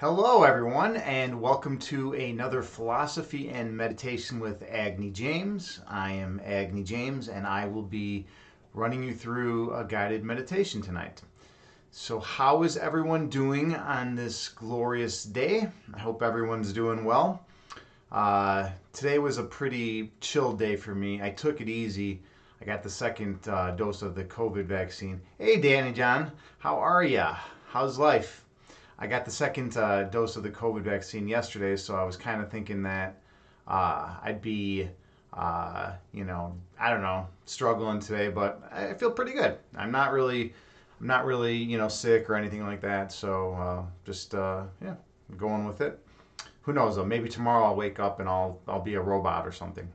Hello, everyone, and welcome to another Philosophy and Meditation with Agni James. I am Agni James, and I will be running you through a guided meditation tonight. So, how is everyone doing on this glorious day? I hope everyone's doing well. Today was a pretty chill day for me. I took it easy. I got the second dose of the COVID vaccine. Hey, Danny John, how are ya? How's life? I got the second dose of the COVID vaccine yesterday, so I was kind of thinking that I'd be, I don't know, struggling today, but I feel pretty good. I'm not really, sick or anything like that. So yeah, going with it. Who knows though? Maybe tomorrow I'll wake up and I'll be a robot or something.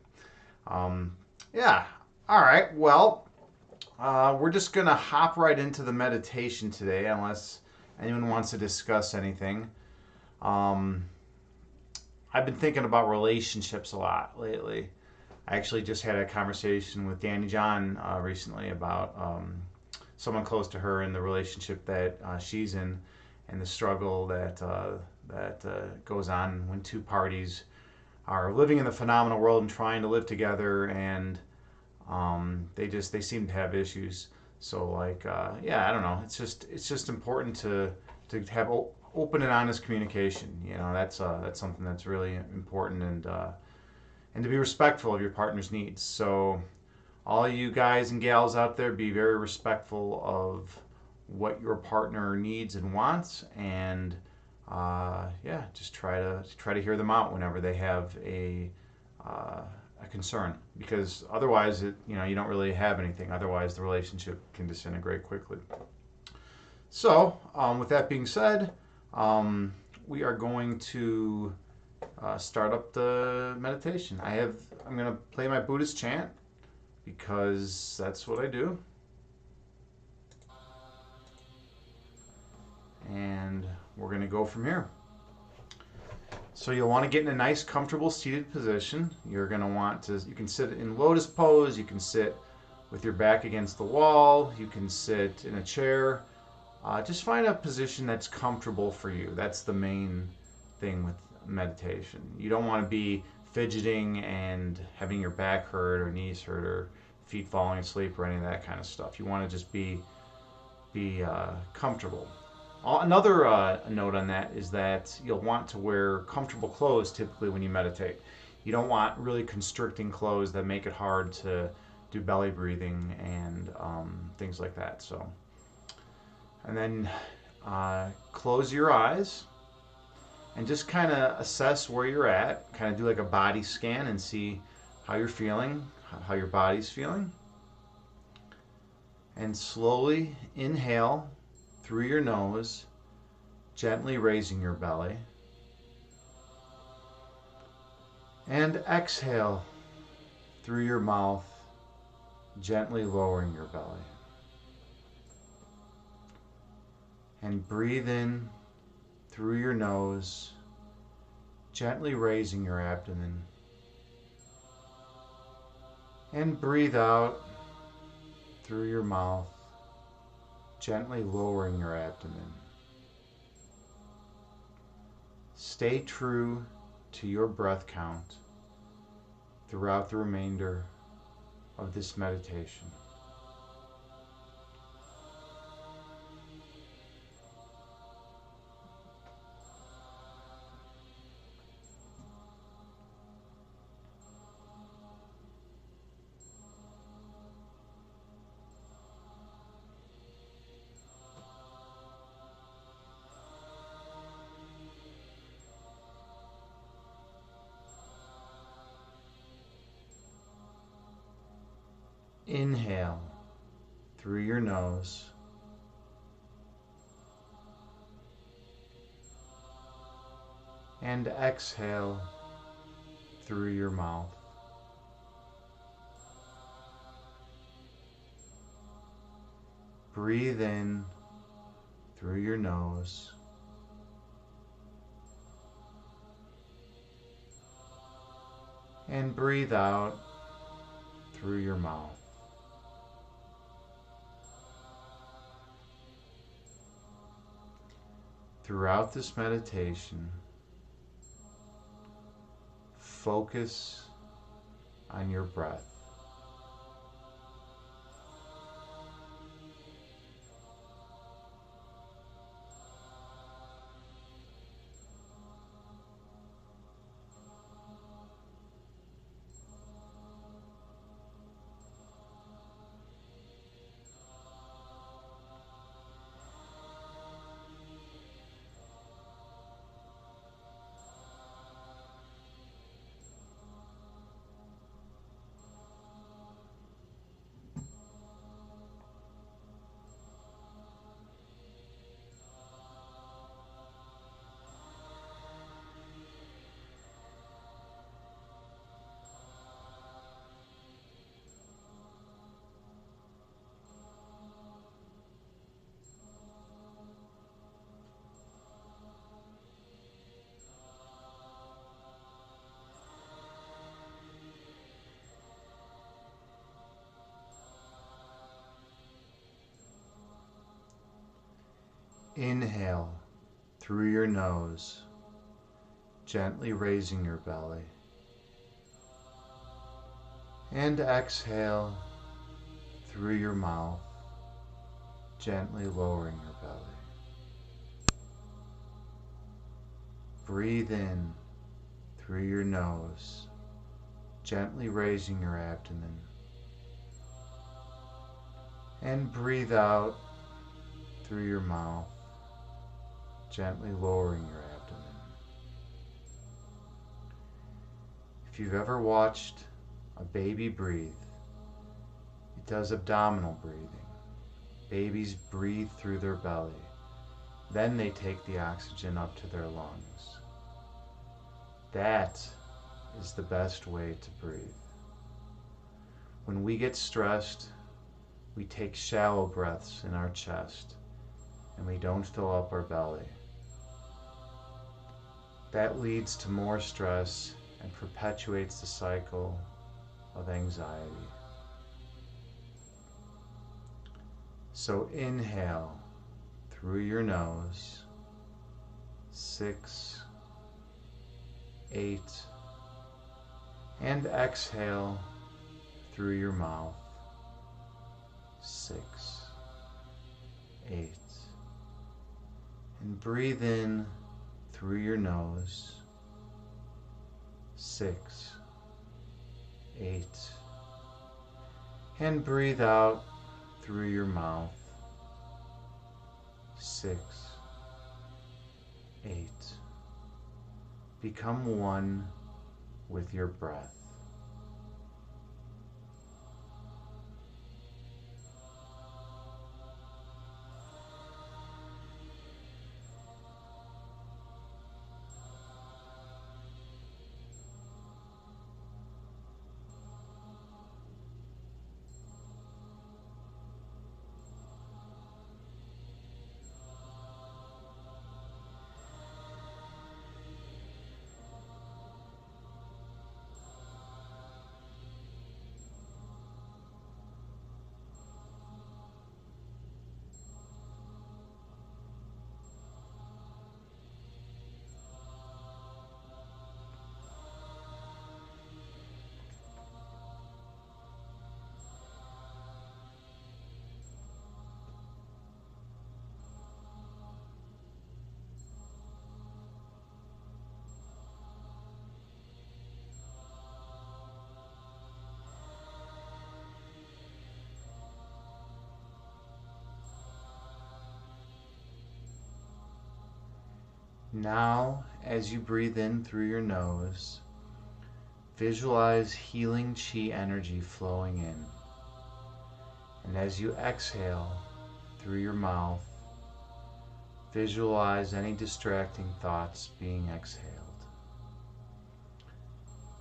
Um, yeah. All right. Well, we're just gonna hop right into the meditation today, unless anyone wants to discuss anything. Um, I've been thinking about relationships a lot lately. I actually just had a conversation with Danny John recently about someone close to her and the relationship that she's in, and the struggle that goes on when two parties are living in the phenomenal world and trying to live together, and they seem to have issues. So yeah, I don't know. It's just important to have open and honest communication. That's something that's really important, and to be respectful of your partner's needs. So all you guys and gals out there, be very respectful of what your partner needs and wants, and yeah, just try to hear them out whenever they have uh, a concern, because otherwise you don't really have anything. Otherwise, the relationship can disintegrate quickly. So, with that being said, um, we are going to start up the meditation. I'm going to play my Buddhist chant because that's what I do, and we're going to go from here. So you'll want to get in a nice, comfortable seated position. You're going to want to. You can sit in lotus pose. You can sit with your back against the wall. You can sit in a chair. Just find a position that's comfortable for you. That's the main thing with meditation. You don't want to be fidgeting and having your back hurt or knees hurt or feet falling asleep or any of that kind of stuff. You want to just be comfortable. Another note on that is that you'll want to wear comfortable clothes typically when you meditate. You don't want really constricting clothes that make it hard to do belly breathing and things like that. So. And then close your eyes and just kind of assess where you're at. Kind of do like a body scan and see how you're feeling, how your body's feeling. And slowly inhale through your nose, gently raising your belly. And exhale through your mouth, gently lowering your belly. And breathe in through your nose, gently raising your abdomen. And breathe out through your mouth, gently lowering your abdomen. Stay true to your breath count throughout the remainder of this meditation. Inhale through your nose. And exhale through your mouth. Breathe in through your nose. And breathe out through your mouth. Throughout this meditation, focus on your breath. Inhale through your nose, gently raising your belly. And exhale through your mouth, gently lowering your belly. Breathe in through your nose, gently raising your abdomen. And breathe out through your mouth, gently lowering your abdomen. If you've ever watched a baby breathe, it does abdominal breathing. Babies breathe through their belly. Then they take the oxygen up to their lungs. That is the best way to breathe. When we get stressed, we take shallow breaths in our chest and we don't fill up our belly. That leads to more stress and perpetuates the cycle of anxiety. So inhale through your nose, 6, 8, and exhale through your mouth, 6, 8, and breathe in through your nose, 6, 8, and breathe out through your mouth, 6, 8. Become one with your breath. Now, as you breathe in through your nose, visualize healing chi energy flowing in. And as you exhale through your mouth, visualize any distracting thoughts being exhaled.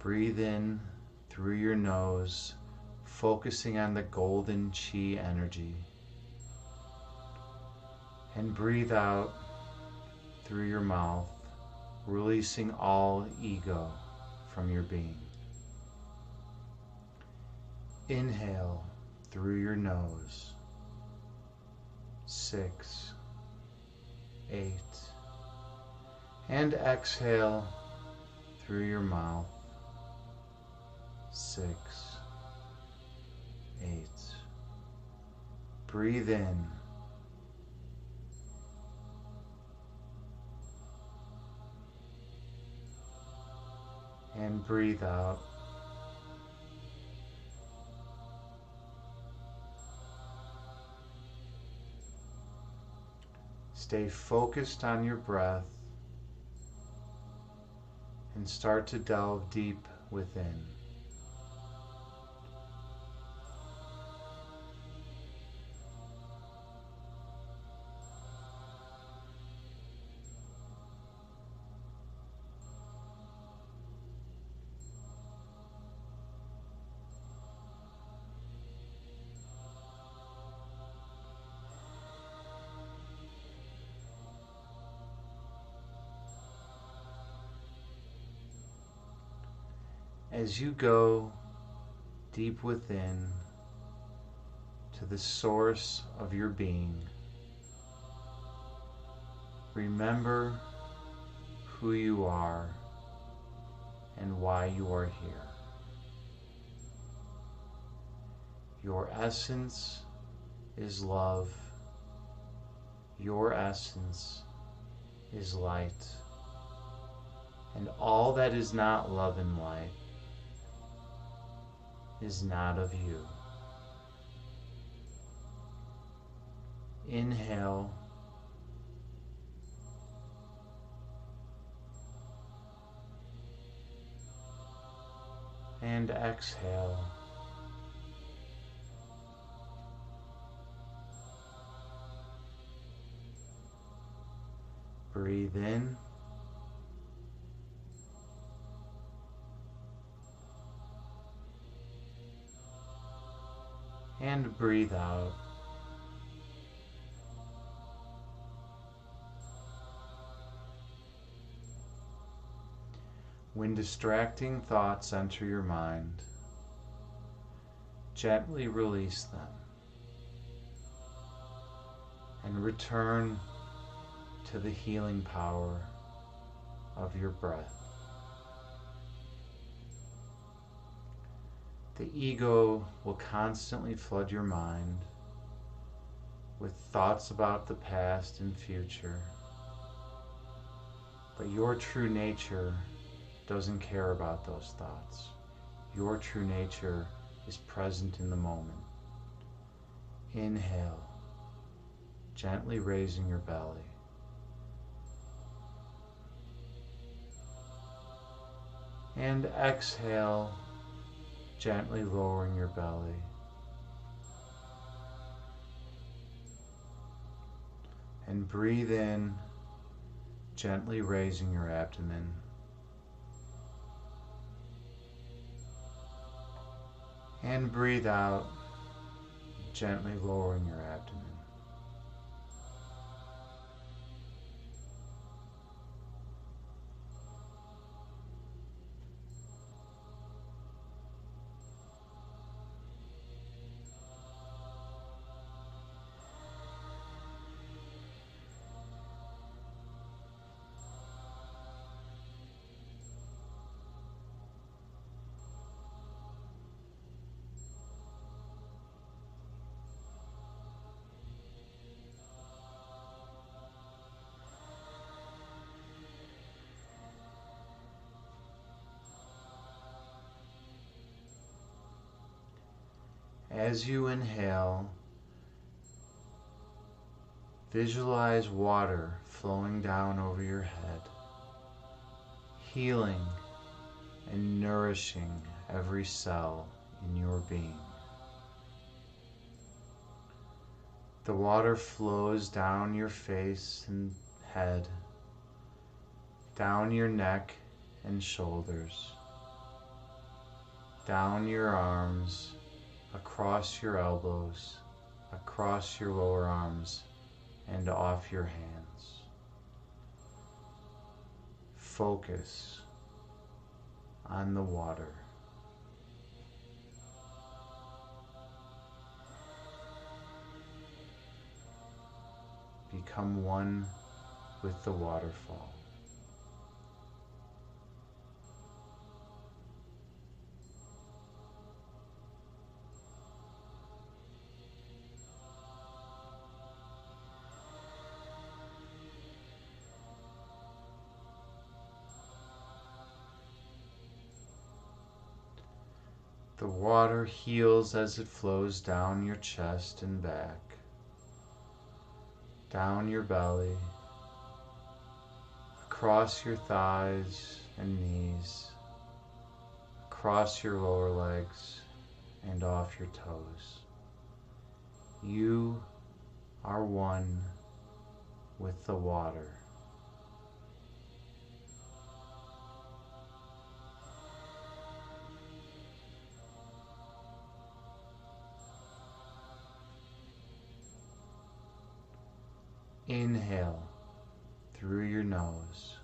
Breathe in through your nose, focusing on the golden chi energy. And breathe out through your mouth, releasing all ego from your being. Inhale through your nose, 6, 8, And exhale through your mouth. 6, 8. Breathe in. And breathe out. Stay focused on your breath and start to delve deep within. As you go deep within to the source of your being, remember who you are and why you are here. Your essence is love. Your essence is light. And all that is not love and light is not of you. Inhale. And exhale. Breathe in. And breathe out. When distracting thoughts enter your mind, gently release them and return to the healing power of your breath. The ego will constantly flood your mind with thoughts about the past and future, but your true nature doesn't care about those thoughts. Your true nature is present in the moment. Inhale, gently raising your belly. And exhale, gently lowering your belly. And breathe in, gently raising your abdomen. And breathe out, gently lowering your abdomen. As you inhale, visualize water flowing down over your head, healing and nourishing every cell in your being. The water flows down your face and head, down your neck and shoulders, down your arms, across your elbows, across your lower arms, and off your hands. Focus on the water. Become one with the waterfall. The water heals as it flows down your chest and back, down your belly, across your thighs and knees, across your lower legs and off your toes. You are one with the water. Inhale through your nose.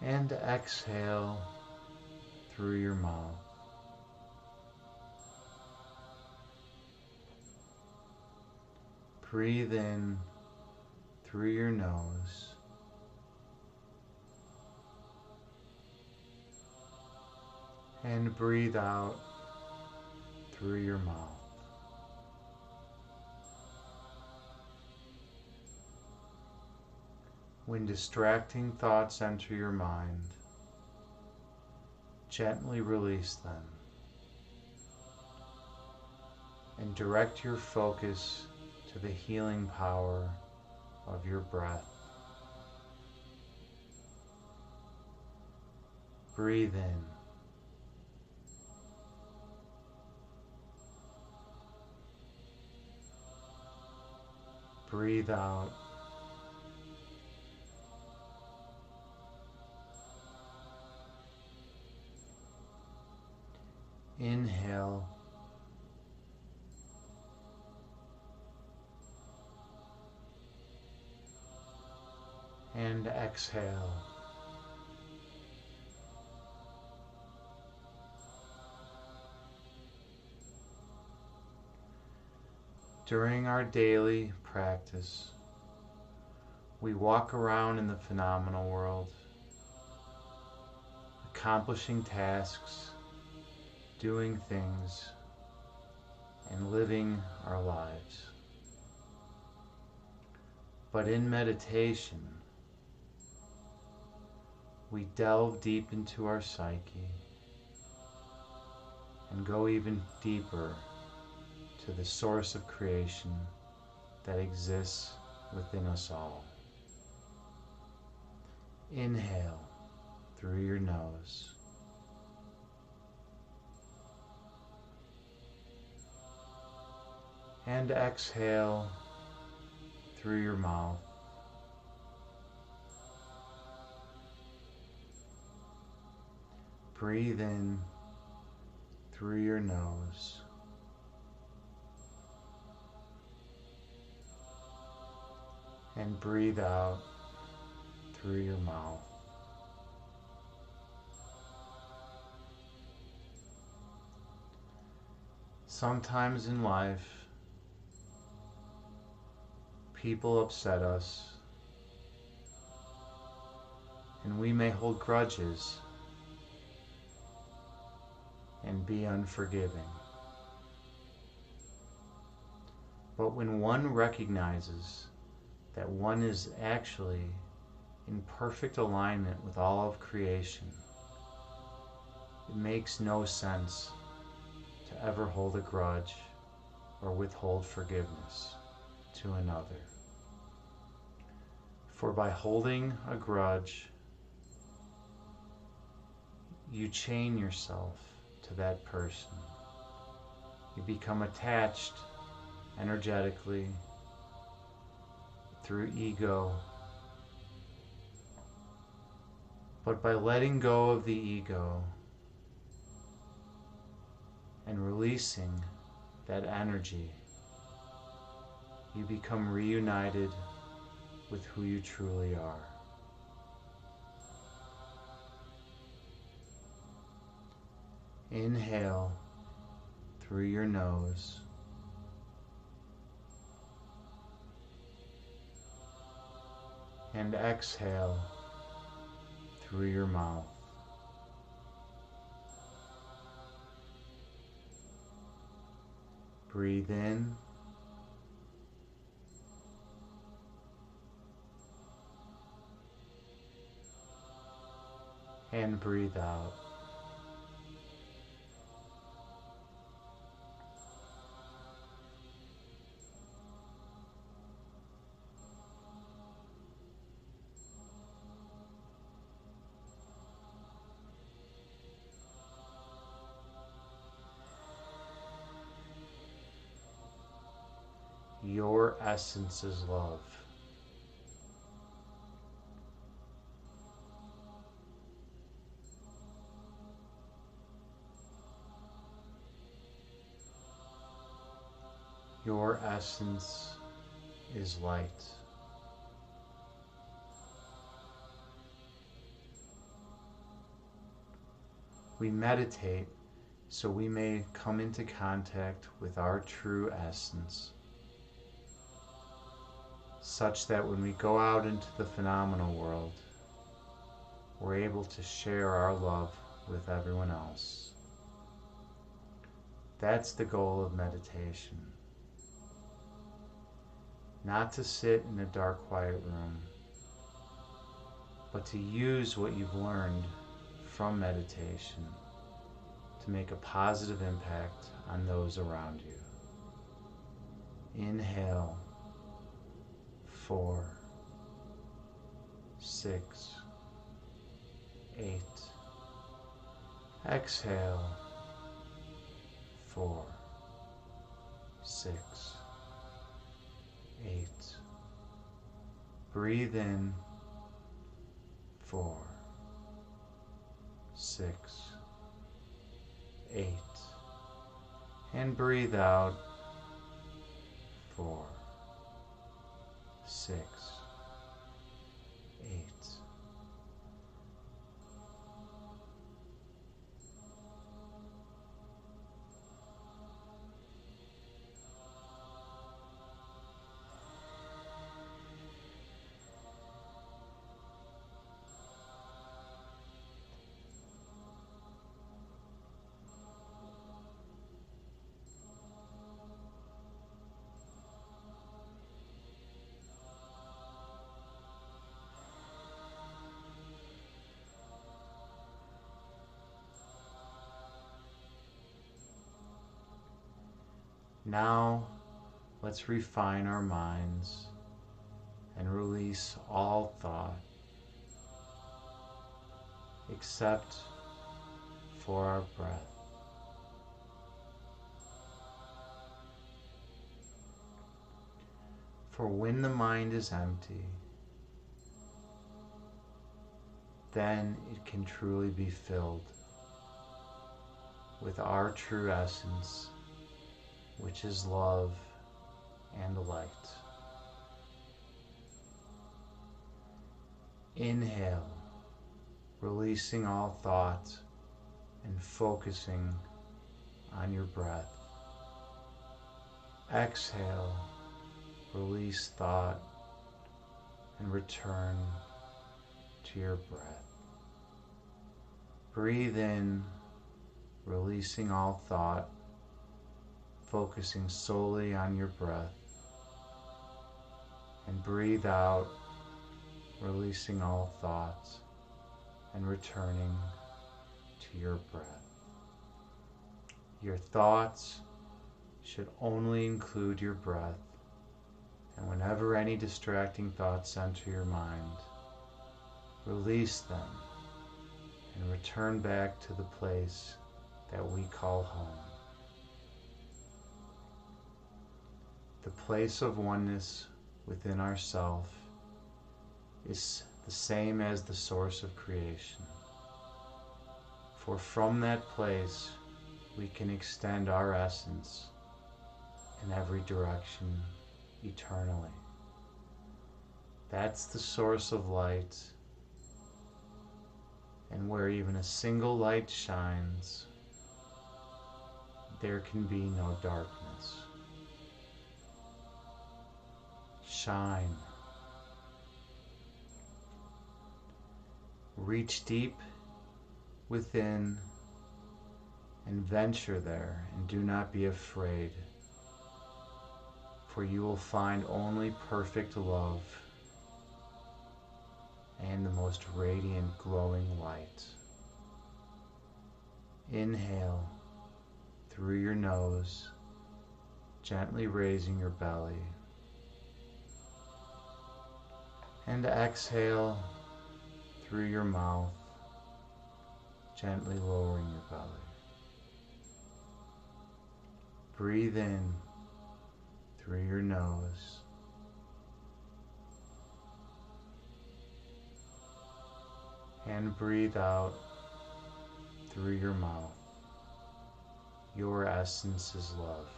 And exhale through your mouth. Breathe in through your nose. And breathe out through your mouth. When distracting thoughts enter your mind, gently release them and direct your focus to the healing power of your breath. Breathe in. Breathe out. Inhale. And exhale. During our daily practice, we walk around in the phenomenal world, accomplishing tasks, doing things, and living our lives. But in meditation, we delve deep into our psyche and go even deeper to the source of creation that exists within us all. Inhale through your nose. And exhale through your mouth. Breathe in through your nose. And breathe out through your mouth. Sometimes in life, people upset us, and we may hold grudges and be unforgiving. But when one recognizes that one is actually in perfect alignment with all of creation, it makes no sense to ever hold a grudge or withhold forgiveness to another. For by holding a grudge, you chain yourself to that person. You become attached energetically through ego. But by letting go of the ego and releasing that energy, you become reunited with who you truly are. Inhale through your nose. And exhale through your mouth. Breathe in. and breathe out. Your essence is love. Your essence is light. We meditate so we may come into contact with our true essence, such that when we go out into the phenomenal world, we're able to share our love with everyone else. That's the goal of meditation. Not to sit in a dark, quiet room, but to use what you've learned from meditation to make a positive impact on those around you. Inhale, 4, 6, 8. Exhale, 4, 6, 8. Breathe in, 4, 6, 8. And breathe out, 4, 6, 8. Now, let's refine our minds and release all thought, except for our breath. For when the mind is empty, then it can truly be filled with our true essence, which is love and light. Inhale, releasing all thought and focusing on your breath. Exhale, release thought and return to your breath. Breathe in, releasing all thought, focusing solely on your breath, and breathe out, releasing all thoughts and returning to your breath. Your thoughts should only include your breath, and whenever any distracting thoughts enter your mind, release them and return back to the place that we call home. The place of oneness within ourself is the same as the source of creation. For from that place we can extend our essence in every direction eternally. That's the source of light, and where even a single light shines, there can be no darkness. Shine. Reach deep within and venture there, and do not be afraid, for you will find only perfect love and the most radiant glowing light. Inhale through your nose, gently raising your belly. And exhale through your mouth, gently lowering your belly. Breathe in through your nose. And breathe out through your mouth. Your essence is love.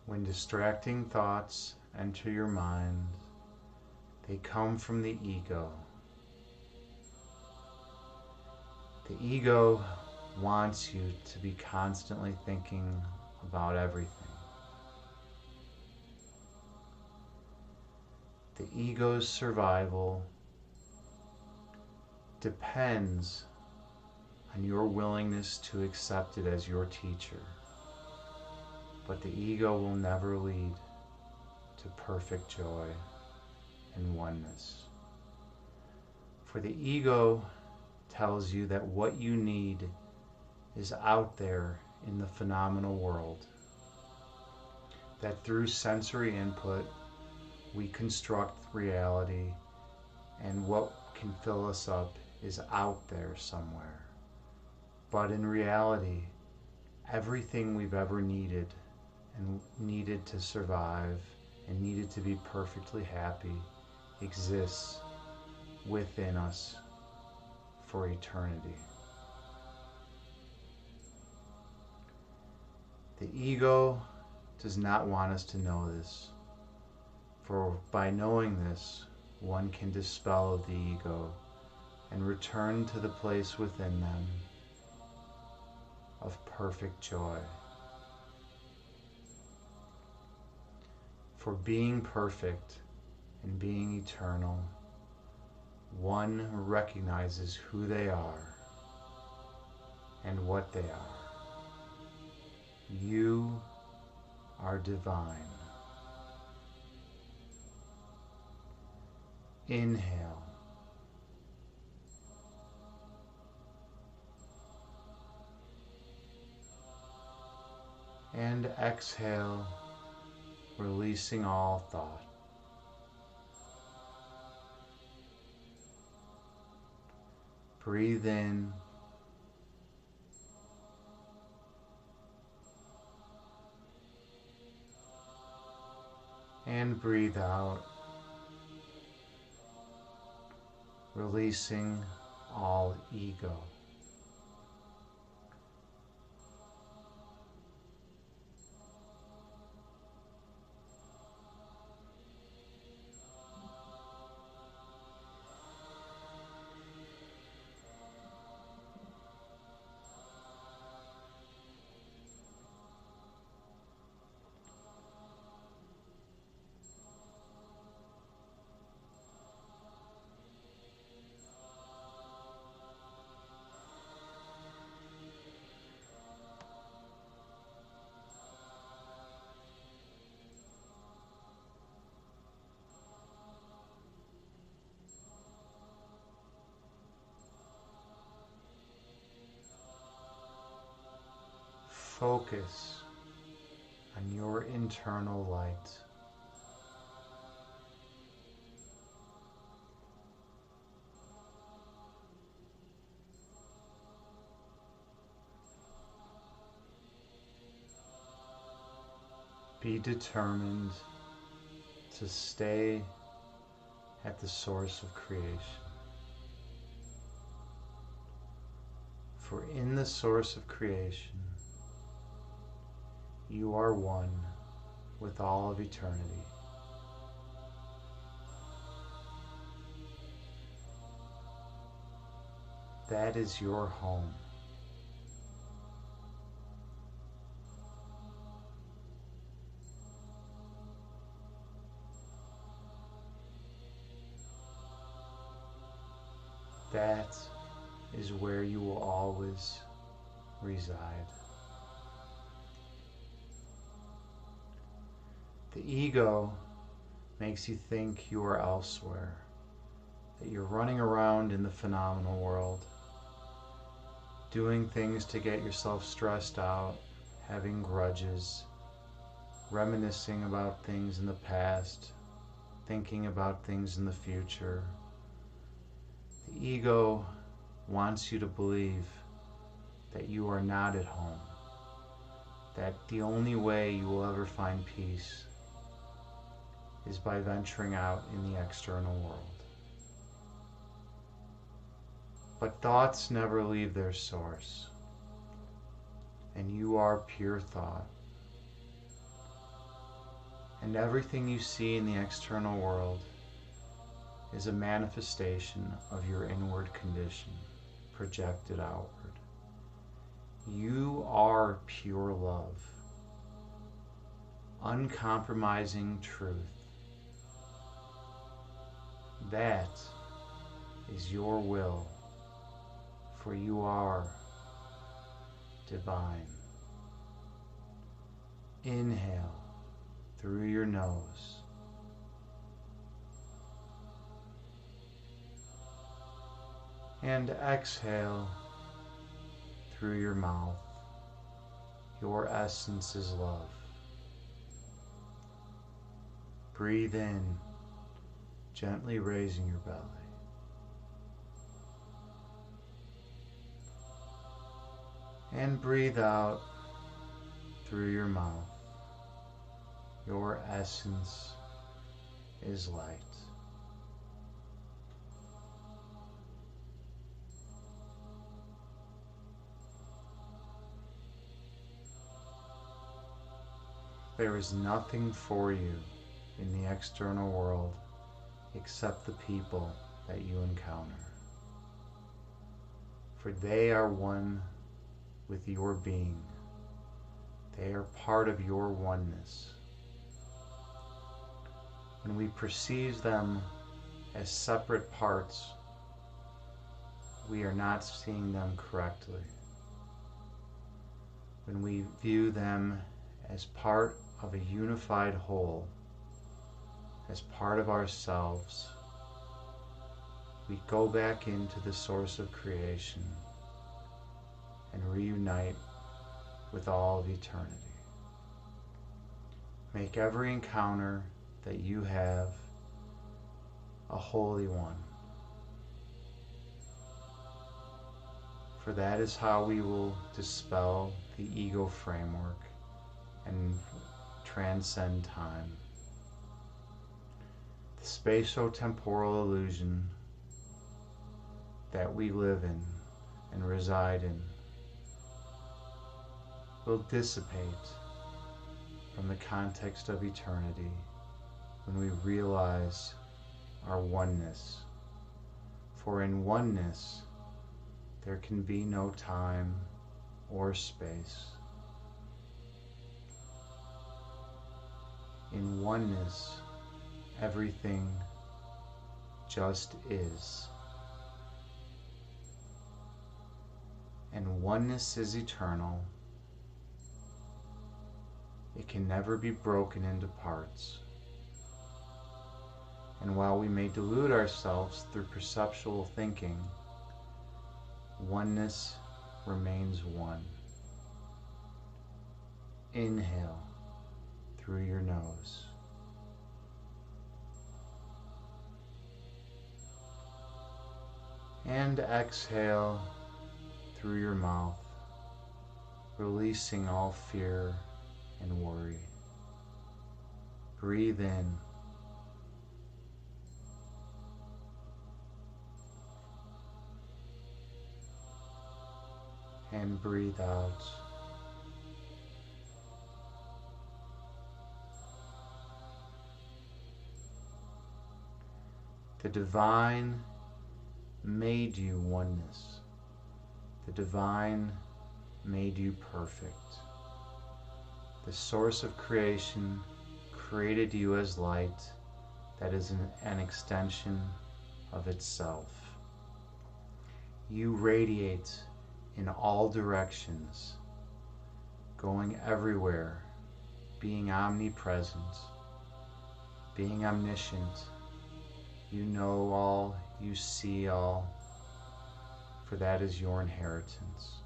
When distracting thoughts enter your mind, they come from the ego. The ego wants you to be constantly thinking about everything. The ego's survival depends on your willingness to accept it as your teacher. But the ego will never lead to perfect joy and oneness. For the ego tells you that what you need is out there in the phenomenal world. That through sensory input, we construct reality, and what can fill us up is out there somewhere. But in reality, everything we've ever needed and needed to survive and needed to be perfectly happy exists within us for eternity. The ego does not want us to know this, for by knowing this, one can dispel the ego and return to the place within them of perfect joy. For being perfect and being eternal, one recognizes who they are and what they are. You are divine. Inhale. And exhale, releasing all thought. Breathe in. And breathe out, releasing all ego. Focus on your internal light. Be determined to stay at the source of creation. For in the source of creation, you are one with all of eternity. That is your home. That is where you will always reside. The ego makes you think you are elsewhere, that you're running around in the phenomenal world, doing things to get yourself stressed out, having grudges, reminiscing about things in the past, thinking about things in the future. The ego wants you to believe that you are not at home, that the only way you will ever find peace is by venturing out in the external world. But thoughts never leave their source, and you are pure thought. And everything you see in the external world is a manifestation of your inward condition, projected outward. You are pure love, uncompromising truth. That is your will, for you are divine. Inhale through your nose. And exhale through your mouth. Your essence is love. Breathe in, gently raising your belly. And breathe out through your mouth. Your essence is light. There is nothing for you in the external world except the people that you encounter. For they are one with your being. They are part of your oneness. When we perceive them as separate parts, we are not seeing them correctly. When we view them as part of a unified whole, as part of ourselves, we go back into the source of creation and reunite with all of eternity. Make every encounter that you have a holy one. For that is how we will dispel the ego framework and transcend time. The spatio-temporal illusion that we live in and reside in will dissipate from the context of eternity when we realize our oneness. For in oneness, there can be no time or space. In oneness, everything just is. And oneness is eternal. It can never be broken into parts. And while we may delude ourselves through perceptual thinking, oneness remains one. Inhale through your nose. And exhale through your mouth, releasing all fear and worry. Breathe in. And breathe out. The divine made you oneness. The divine made you perfect. The source of creation created you as light that is an extension of itself. You radiate in all directions, going everywhere, being omnipresent, being omniscient. You know all, you see all. for that is your inheritance.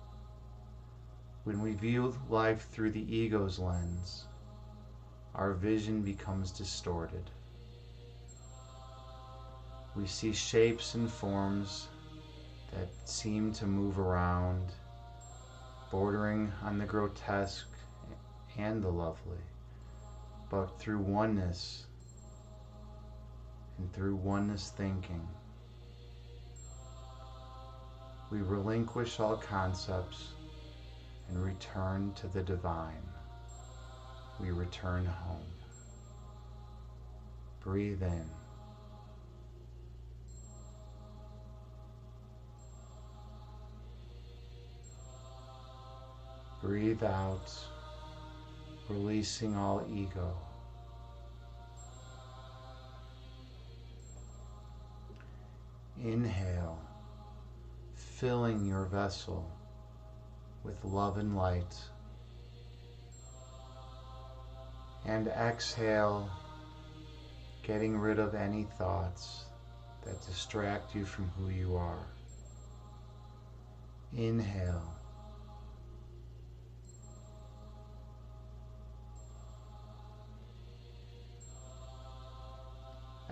When we view life through the ego's lens, our vision becomes distorted. We see shapes and forms that seem to move around, bordering on the grotesque and the lovely, but through oneness and through oneness thinking, we relinquish all concepts and return to the divine. We return home. Breathe in. Breathe out, releasing all ego. Inhale, filling your vessel with love and light. And exhale, getting rid of any thoughts that distract you from who you are. Inhale.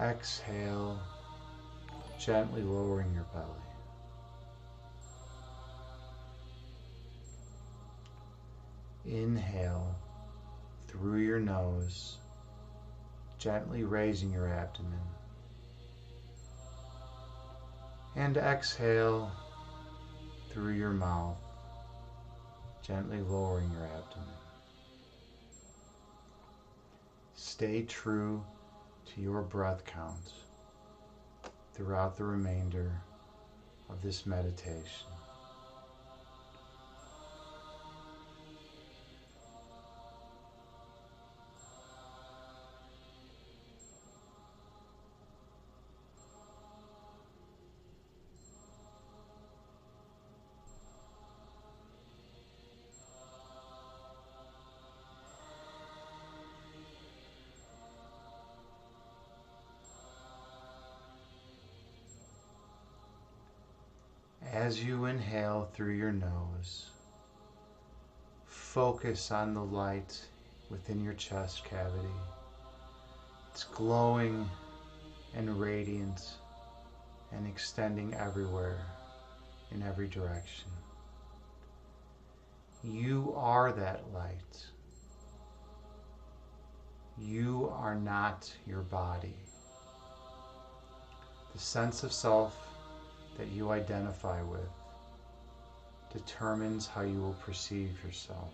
Exhale, gently lowering your belly. Inhale through your nose, gently raising your abdomen. And exhale through your mouth, gently lowering your abdomen. Stay true to your breath count throughout the remainder of this meditation. As you inhale through your nose, focus on the light within your chest cavity. It's glowing and radiant and extending everywhere in every direction. You are that light. You are not your body. The sense of self that you identify with determines how you will perceive yourself.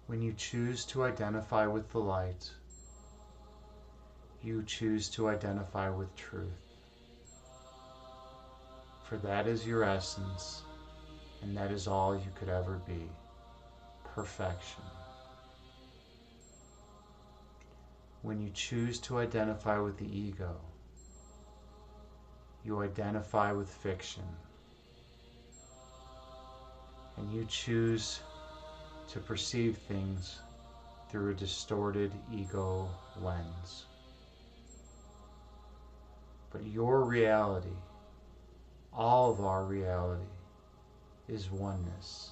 When you choose to identify with the light, you choose to identify with truth. For that is your essence, and that is all you could ever be. Perfection. When you choose to identify with the ego, you identify with fiction, and you choose to perceive things through a distorted ego lens. But your reality, all of our reality, is oneness.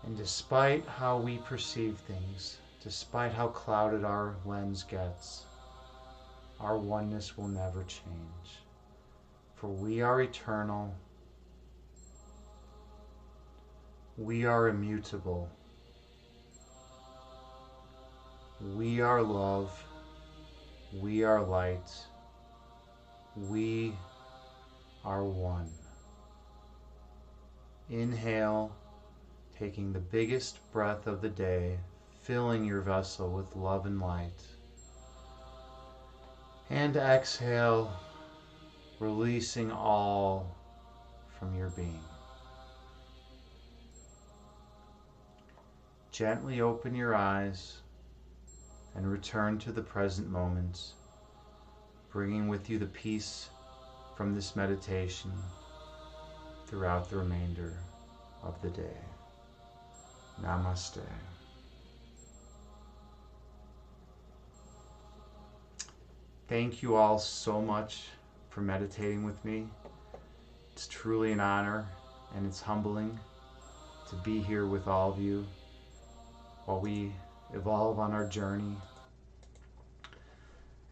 And despite how we perceive things, despite how clouded our lens gets, our oneness will never change. For we are eternal. We are immutable. We are love. We are light. We are one. Inhale, taking the biggest breath of the day, filling your vessel with love and light. And exhale, releasing all from your being. Gently open your eyes and return to the present moment, bringing with you the peace from this meditation throughout the remainder of the day. Namaste. Thank you all so much for meditating with me. It's truly an honor, and it's humbling to be here with all of you while we evolve on our journey.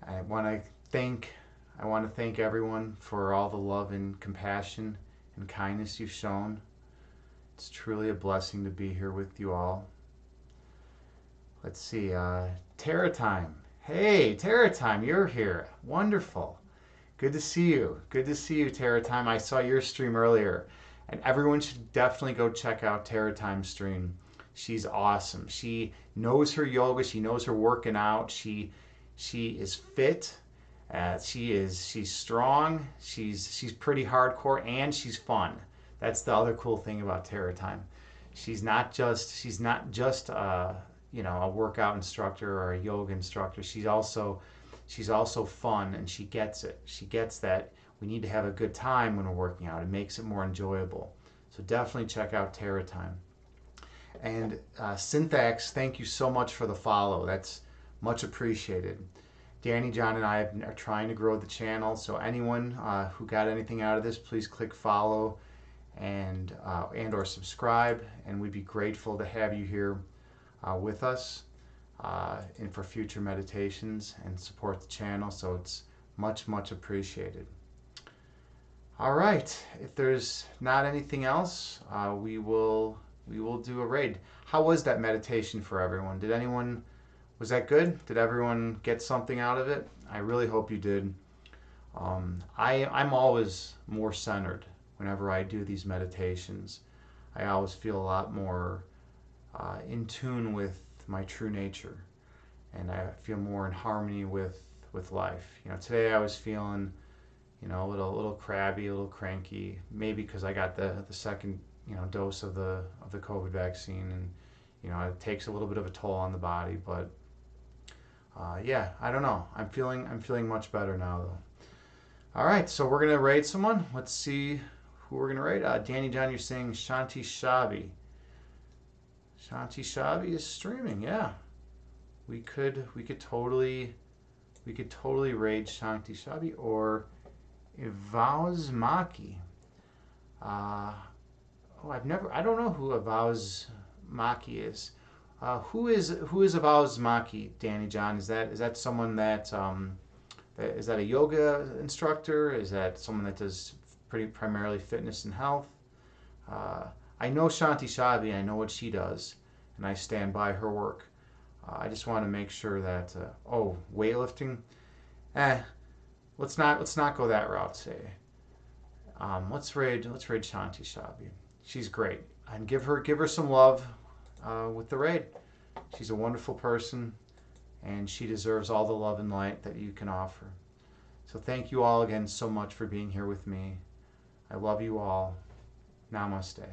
I want to thank everyone for all the love and compassion and kindness you've shown. It's truly a blessing to be here with you all. Let's see, Terra Time. Hey, Terra Time, you're here. Wonderful. Good to see you. Good to see you, Terra Time. I saw your stream earlier, and everyone should definitely go check out Terra Time's stream. She's awesome. She knows her yoga. She knows her working out. She is fit. She's strong. She's pretty hardcore, and she's fun. That's the other cool thing about Terra Time. She's not just a workout instructor or a yoga instructor. She's also fun, and she gets it. She gets that we need to have a good time when we're working out. It makes it more enjoyable. So definitely check out Terra Time. And Synthax, thank you so much for the follow. That's much appreciated. Danny, John, and I are trying to grow the channel, so anyone who got anything out of this, please click follow and or subscribe, and we'd be grateful to have you here with us and for future meditations, and support the channel. So it's much appreciated. All right, if there's not anything else, we will do a raid. How was that meditation for everyone? Was that good? Did everyone get something out of it? I really hope you did. I'm always more centered whenever I do these meditations. I always feel a lot more in tune with my true nature, and I feel more in harmony with life. Today I was feeling, a little crabby, a little cranky, maybe because I got the second dose of the COVID vaccine, and it takes a little bit of a toll on the body, but yeah, I don't know. I'm feeling much better now, though. All right, so we're gonna raid someone. Let's see who we're gonna raid. Danny John, you're saying Shanti Shabi. Shanti Shabi is streaming. Yeah, we could totally raid Shanti Shabi or Avaz Maki. I don't know who Avaz Maki is. Who is Avaz Maki, Danny John? Is that someone that is that a yoga instructor? Is that someone that does primarily fitness and health? I know Shanti Shabi. I know what she does, and I stand by her work. I just want to make sure that weightlifting. Let's not go that route. Say, let's raid Shanti Shabi. She's great, and give her some love with the raid. She's a wonderful person, and she deserves all the love and light that you can offer. So thank you all again so much for being here with me. I love you all. Namaste.